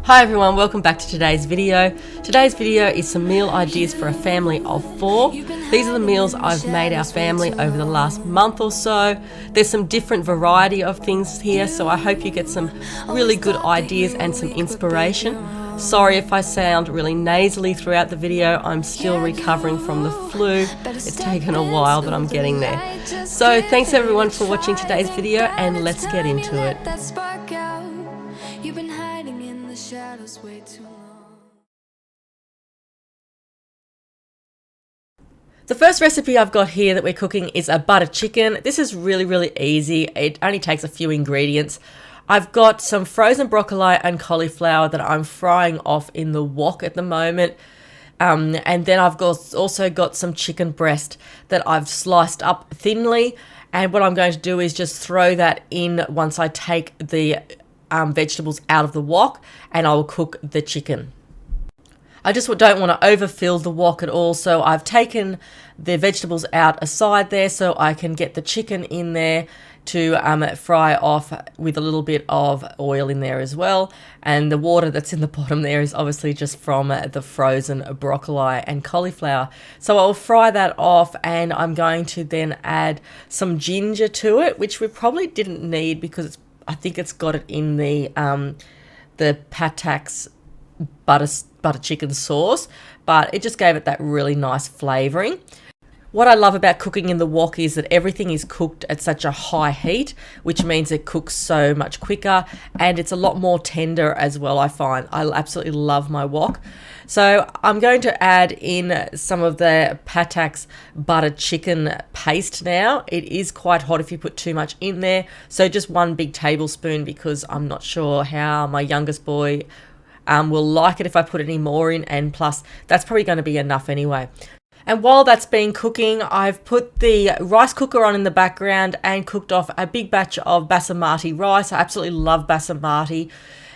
Hi everyone, welcome back to today's video. Today's video is some meal ideas for a family of 4. These are the meals I've made our family over the last month or so. There's some different variety of things here, so I hope you get some really good ideas and some inspiration. Sorry if I sound really nasally throughout the video. I'm still recovering from the flu. It's taken a while, but I'm getting there. So thanks everyone for watching today's video, and let's get into it. You've been hiding in the shadows way too long. The first recipe I've got here that we're cooking is a butter chicken. This is really easy. It only takes a few ingredients. I've got some frozen broccoli and cauliflower that I'm frying off in the wok at the moment. And then I've also got some chicken breast that I've sliced up thinly. And what I'm going to do is just throw that in once I take the vegetables out of the wok, and I will cook the chicken. I just don't want to overfill the wok at all, so I've taken the vegetables out aside there so I can get the chicken in there to fry off with a little bit of oil in there as well. And the water that's in the bottom there is obviously just from the frozen broccoli and cauliflower. So I'll fry that off, and I'm going to then add some ginger to it, which we probably didn't need because I think it's got it in the Patak's butter chicken sauce, but it just gave it that really nice flavouring. What I love about cooking in the wok is that everything is cooked at such a high heat, which means it cooks so much quicker, and it's a lot more tender as well, I find. I absolutely love my wok. So I'm going to add in some of the Patak's butter chicken paste now. It is quite hot if you put too much in there, so just 1 big tablespoon, because I'm not sure how my youngest boy will like it if I put any more in, and plus that's probably going to be enough anyway. And while that's been cooking, I've put the rice cooker on in the background and cooked off a big batch of basmati rice. I absolutely love basmati.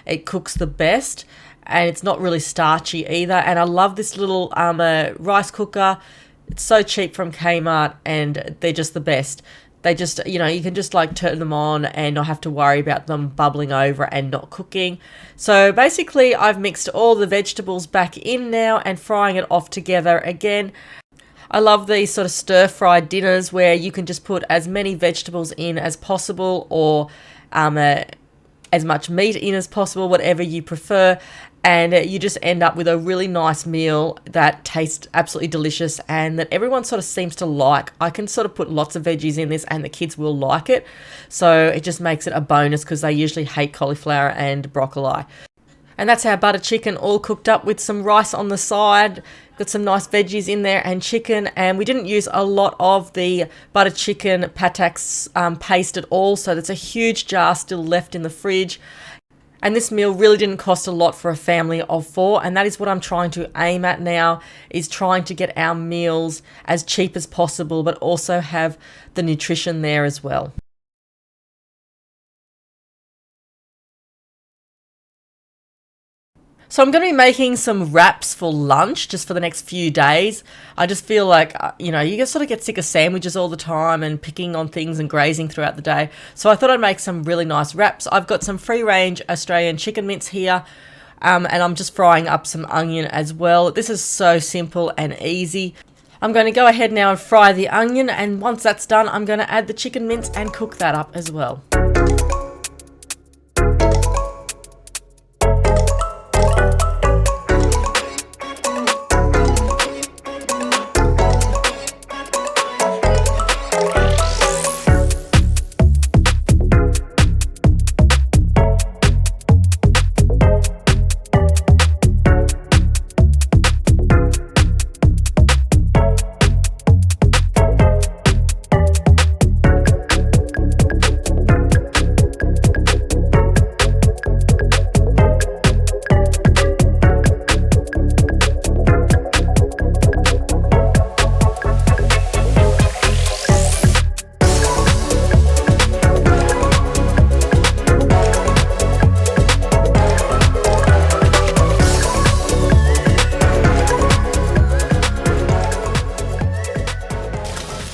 It cooks the best, and it's not really starchy either. And I love this little rice cooker. It's so cheap from Kmart, and they're just the best. They just, you can just like turn them on and not have to worry about them bubbling over and not cooking. So basically I've mixed all the vegetables back in now and frying it off together again. I love these sort of stir-fried dinners where you can just put as many vegetables in as possible, or as much meat in as possible, whatever you prefer. And you just end up with a really nice meal that tastes absolutely delicious and that everyone sort of seems to like. I can sort of put lots of veggies in this and the kids will like it. So it just makes it a bonus because they usually hate cauliflower and broccoli. And that's our butter chicken all cooked up with some rice on the side. Got some nice veggies in there and chicken. And we didn't use a lot of the butter chicken Patak's paste at all. So there's a huge jar still left in the fridge. And this meal really didn't cost a lot for a family of 4, and that is what I'm trying to aim at now, is trying to get our meals as cheap as possible, but also have the nutrition there as well. So I'm going to be making some wraps for lunch just for the next few days. I just feel like, you just sort of get sick of sandwiches all the time and picking on things and grazing throughout the day. So I thought I'd make some really nice wraps. I've got some free-range Australian chicken mince here, and I'm just frying up some onion as well. This is so simple and easy. I'm going to go ahead now and fry the onion, and once that's done, I'm going to add the chicken mince and cook that up as well.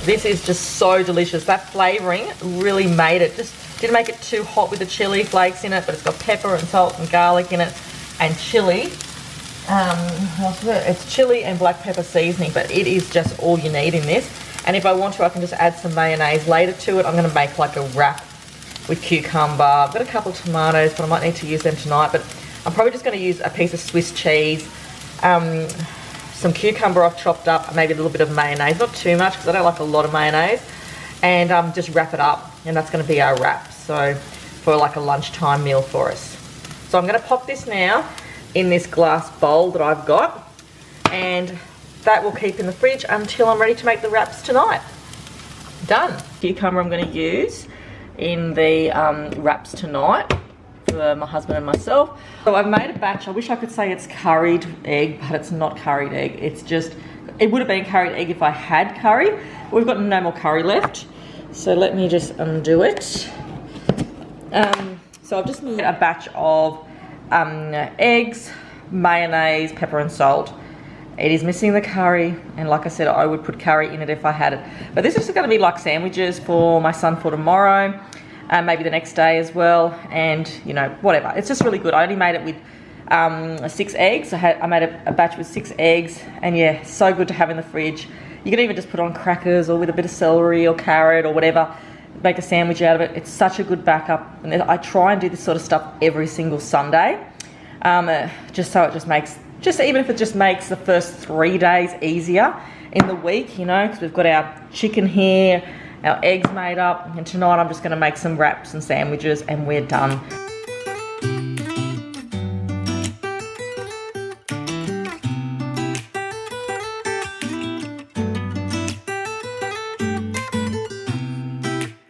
This is just so delicious. That flavouring really made it. Just didn't make it too hot with the chili flakes in it, but it's got pepper and salt and garlic in it. and chili. It's chili and black pepper seasoning, but it is just all you need in this. And if I want to, I can just add some mayonnaise later to it. I'm going to make like a wrap with cucumber. I've got a couple of tomatoes, but I might need to use them tonight. But I'm probably just going to use a piece of Swiss cheese, some cucumber I've chopped up, maybe a little bit of mayonnaise, not too much because I don't like a lot of mayonnaise, and just wrap it up, and that's going to be our wrap. So for like a lunchtime meal for us. So I'm going to pop this now in this glass bowl that I've got, and that will keep in the fridge until I'm ready to make the wraps tonight. Done. Cucumber I'm going to use in the wraps tonight for my husband and myself. So I've made a batch. I wish I could say it's curried egg, but it's not curried egg. It's just, it would have been curried egg if I had curry. We've got no more curry left. So let me just undo it. So I've just made a batch of eggs, mayonnaise, pepper and salt. It is missing the curry, and like I said, I would put curry in it if I had it. But this is going to be like sandwiches for my son for tomorrow, maybe the next day as well, and you know, whatever. It's just really good. I only made it with 6 eggs. I made a batch with 6 eggs, and yeah, so good to have in the fridge. You can even just put on crackers or with a bit of celery or carrot or whatever, make a sandwich out of it. It's such a good backup, and I try and do this sort of stuff every single Sunday, just so it just makes, even if it just makes the first 3 days easier in the week, you know, because we've got our chicken here, our eggs made up, and tonight I'm just going to make some wraps and sandwiches, and we're done.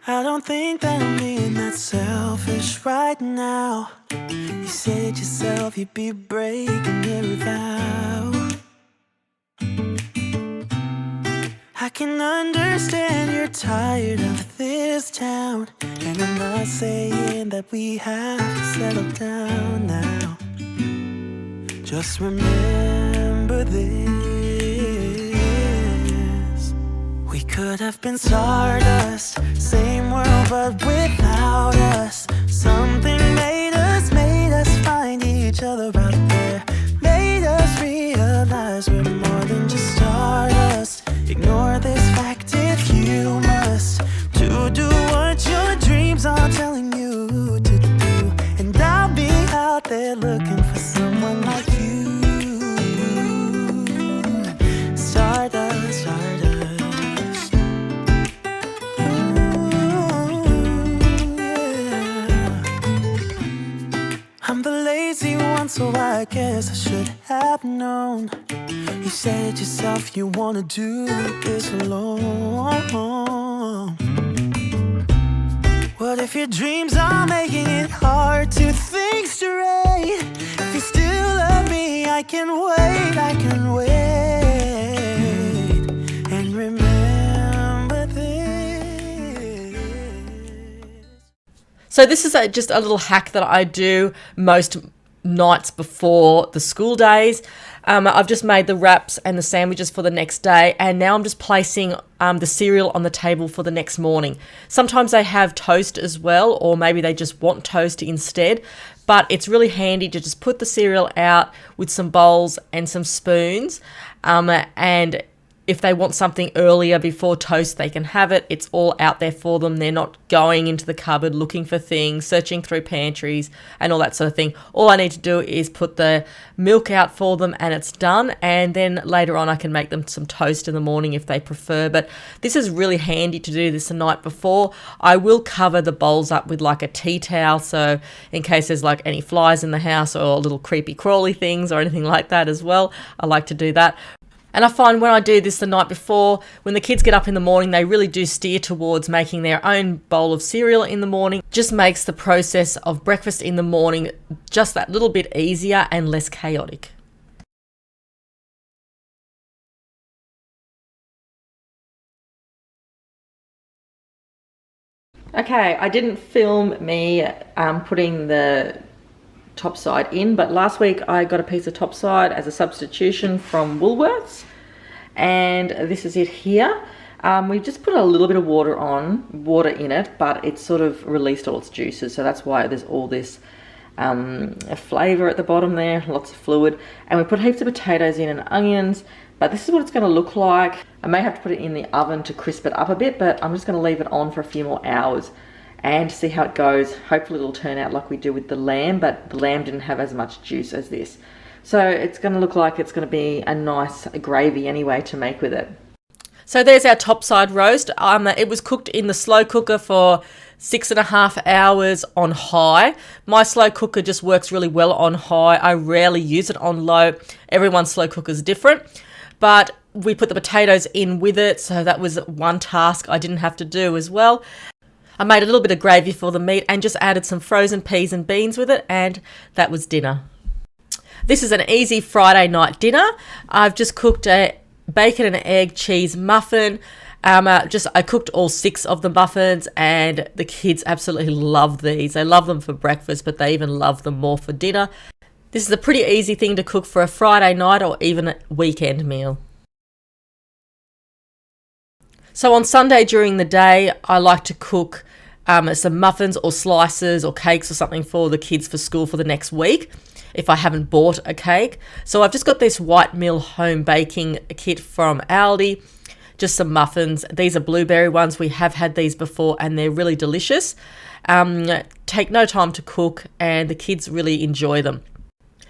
I don't think that I'm being that selfish right now. You said yourself you'd be breaking every vow. I can understand you're tired of this town, and I'm not saying that we have to settle down now. Just remember this: we could have been stardust, same world but without us. Something made us find each other out there, made us realize we're more than just stardust. Ignore this fact if you must, to do what your dreams are telling you to do, and I'll be out there looking for someone like you. Stardust, stardust. I'm the lazy one, so I guess I should have known. You said yourself you wanna do this alone. What if your dreams are making it hard to think straight? If you still love me, I can wait, and remember this. So this is just a little hack that I do most nights before the school days. I've just made the wraps and the sandwiches for the next day, and now I'm just placing the cereal on the table for the next morning. Sometimes they have toast as well, or maybe they just want toast instead, but it's really handy to just put the cereal out with some bowls and some spoons, and if they want something earlier before toast, they can have it. It's all out there for them. They're not going into the cupboard looking for things, searching through pantries and all that sort of thing. All I need to do is put the milk out for them and it's done. And then later on I can make them some toast in the morning if they prefer. But this is really handy to do this the night before. I will cover the bowls up with like a tea towel, so in case there's like any flies in the house or little creepy crawly things or anything like that as well. I like to do that. And I find when I do this the night before, when the kids get up in the morning, they really do steer towards making their own bowl of cereal in the morning. Just makes the process of breakfast in the morning just that little bit easier and less chaotic. Okay, I didn't film me putting the topside in, but last week I got a piece of topside as a substitution from Woolworths, and this is it here. We just put a little bit of water in it, but it's sort of released all its juices, so that's why there's all this a flavour at the bottom there, lots of fluid. And we put heaps of potatoes in and onions, but this is what it's going to look like. I may have to put it in the oven to crisp it up a bit, but I'm just going to leave it on for a few more hours and see how it goes. Hopefully it'll turn out like we do with the lamb, but the lamb didn't have as much juice as this. So it's going to look like it's going to be a nice gravy anyway to make with it. So there's our topside roast. It was cooked in the slow cooker for 6.5 hours on high. My slow cooker just works really well on high. I rarely use it on low. Everyone's slow cooker is different. But we put the potatoes in with it, so that was one task I didn't have to do as well. I made a little bit of gravy for the meat and just added some frozen peas and beans with it, and that was dinner. This is an easy Friday night dinner. I've just cooked a bacon and egg cheese muffin. I cooked all 6 of the muffins, and the kids absolutely love these. They love them for breakfast, but they even love them more for dinner. This is a pretty easy thing to cook for a Friday night or even a weekend meal. So on Sunday during the day, I like to cook some muffins or slices or cakes or something for the kids for school for the next week, if I haven't bought a cake. So I've just got this white mill home baking kit from Aldi, just some muffins. These are blueberry ones. We have had these before and they're really delicious. Take no time to cook and the kids really enjoy them.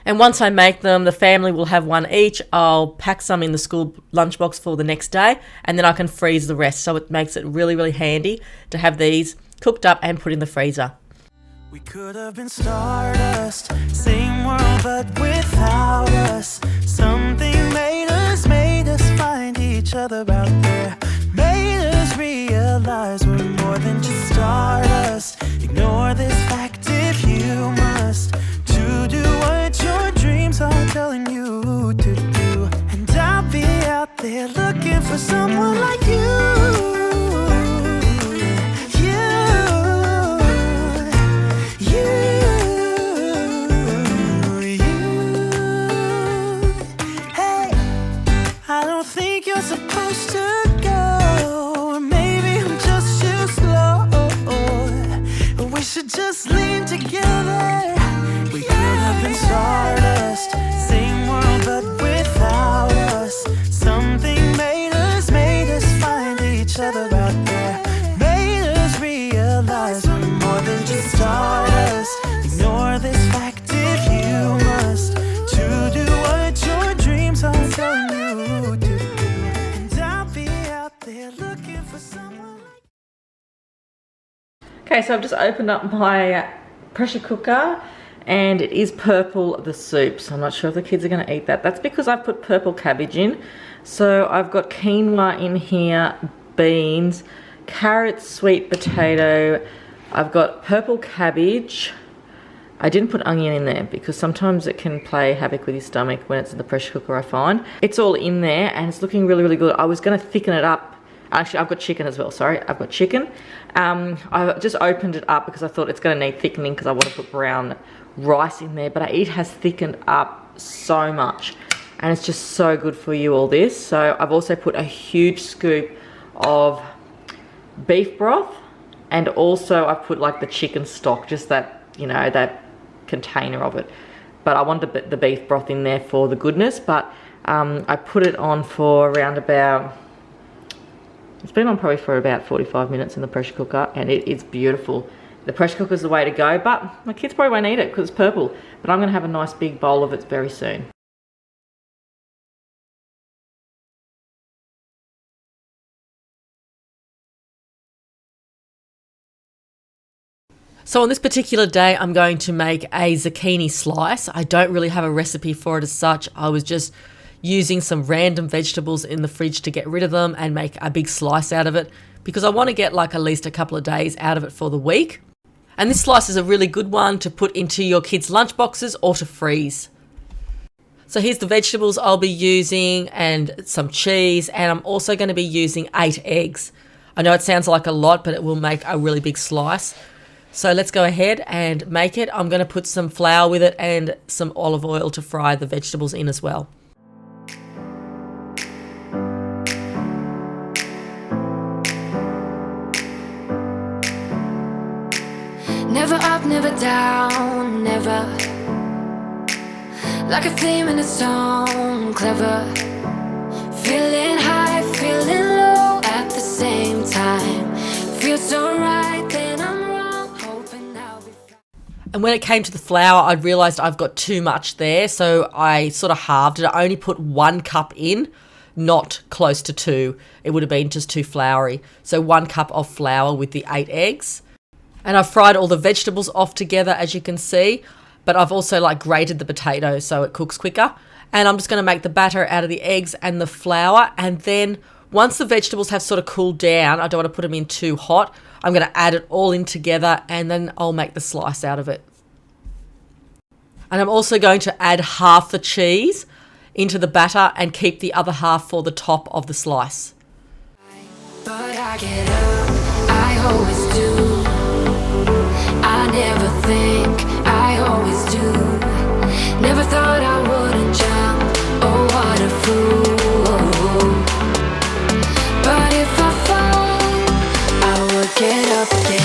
And once I make them, the family will have one each. I'll pack some in the school lunchbox for the next day, and then I can freeze the rest. So it makes it really, really handy to have these cooked up and put in the freezer. We could have been stardust, same world but without us. Something made us find each other out there. Made us realize we're more than just stardust. Ignore this fact if you must. To do what your dreams are telling you to do. And I'll be out there looking for someone like you. Supposed to go, maybe I'm just too slow. We should just lean together. We could have been stardust, same world but without us. Something made us find each other out there. Made us realize we're more than just stardust. Ignore this fact if you must. To do what your dreams are telling you to. Okay, so I've just opened up my pressure cooker and it is purple, the soup. So I'm not sure if the kids are going to eat that. That's because I've put purple cabbage in. So I've got quinoa in here, beans, carrots, sweet potato. I've got purple cabbage. I didn't put onion in there because sometimes it can play havoc with your stomach when it's in the pressure cooker, I find. It's all in there and it's looking really, really good. I was going to thicken it up. Actually, I've got chicken as well, sorry. I've got chicken. I just opened it up because I thought it's going to need thickening because I want to put brown rice in there. But it has thickened up so much and it's just so good for you, all this. So I've also put a huge scoop of beef broth and also I've put like the chicken stock, just that, you know, that container of it. But I wanted the beef broth in there for the goodness. But I put it on for around about... It's been on probably for about 45 minutes in the pressure cooker and it is beautiful. The pressure cooker is the way to go, but my kids probably won't eat it because it's purple. But I'm going to have a nice big bowl of it very soon. So on this particular day, I'm going to make a zucchini slice. I don't really have a recipe for it as such. I was just using some random vegetables in the fridge to get rid of them and make a big slice out of it because I want to get like at least a couple of days out of it for the week. And this slice is a really good one to put into your kids' lunch boxes or to freeze. So here's the vegetables I'll be using and some cheese, and I'm also going to be using 8 eggs. I know it sounds like a lot, but it will make a really big slice. So let's go ahead and make it. I'm going to put some flour with it and some olive oil to fry the vegetables in as well. Never up, never down. down, never. Like a theme in a song, clever. Feeling high, feeling low at the same time. Feels so right, then I'm wrong, hoping I'll be fine. And when it came to the flour, I realised I've got too much there, so I sort of halved it. I only put 1 cup in, not close to 2. It would have been just too floury. So 1 cup of flour with the 8 eggs. And I've fried all the vegetables off together, as you can see, but I've also like grated the potatoes so it cooks quicker. And I'm just going to make the batter out of the eggs and the flour, and then once the vegetables have sort of cooled down, I don't want to put them in too hot, I'm going to add it all in together, and then I'll make the slice out of it. And I'm also going to add half the cheese into the batter and keep the other half for the top of the slice. But I get up, I always do. I never think, I always do. Never thought I wouldn't jump, oh what a fool. But if I fall, I would get up again.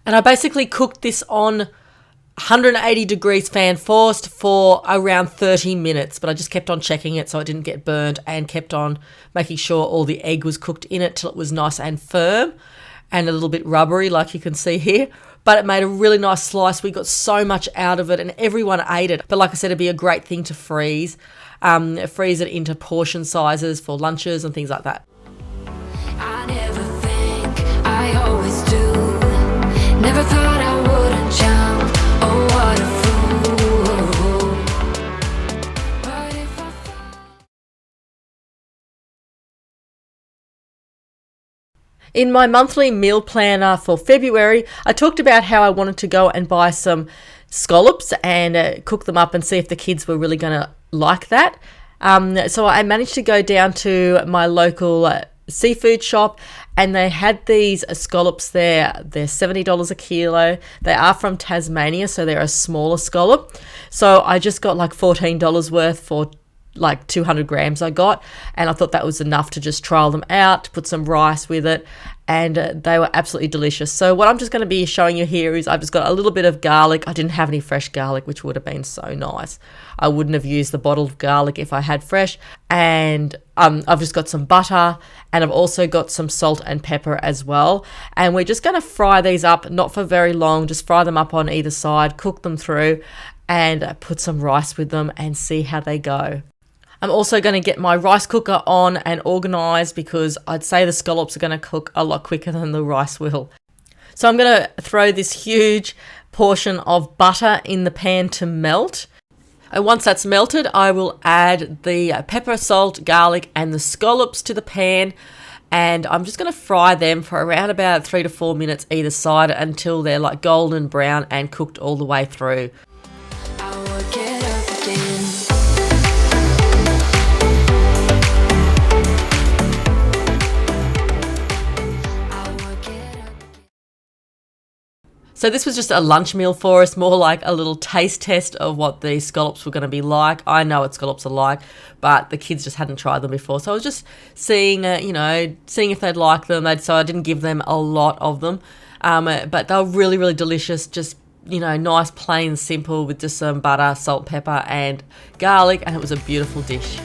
And I basically cooked this on 180 degrees fan forced for around 30 minutes, but I just kept on checking it so it didn't get burnt, and kept on making sure all the egg was cooked in it till it was nice and firm and a little bit rubbery like you can see here. But it made a really nice slice. We got so much out of it and everyone ate it. But like I said, it'd be a great thing to freeze. Freeze it into portion sizes for lunches and things like that. I never think, I always do. Never thought I wouldn't jump, oh what a fool. But if I fall... In my monthly meal planner for February, I talked about how I wanted to go and buy some scallops and cook them up and see if the kids were really going to like that. So I managed to go down to my local seafood shop, and they had these scallops there. They're $70 a kilo. They are from Tasmania, so they're a smaller scallop. So I just got like $14 worth for like 200 grams I got, and I thought that was enough to just trial them out, put some rice with it, and they were absolutely delicious. So what I'm just going to be showing you here is I've just got a little bit of garlic. I didn't have any fresh garlic, which would have been so nice. I wouldn't have used the bottled garlic if I had fresh. And I've just got some butter, and I've also got some salt and pepper as well. And we're just going to fry these up, not for very long, just fry them up on either side, cook them through, and put some rice with them and see how they go. I'm also going to get my rice cooker on and organised, because I'd say the scallops are going to cook a lot quicker than the rice will. So I'm going to throw this huge portion of butter in the pan to melt. And once that's melted, I will add the pepper, salt, garlic and the scallops to the pan. And I'm just going to fry them for around about 3 to 4 minutes either side until they're like golden brown and cooked all the way through. I would get up again. So this was just a lunch meal for us, more like a little taste test of what the scallops were going to be like. I know what scallops are like, but the kids just hadn't tried them before. So I was just seeing, seeing if they'd like them. So I didn't give them a lot of them, but they were really, really delicious. Just, nice, plain, simple with just some butter, salt, pepper and garlic, and it was a beautiful dish.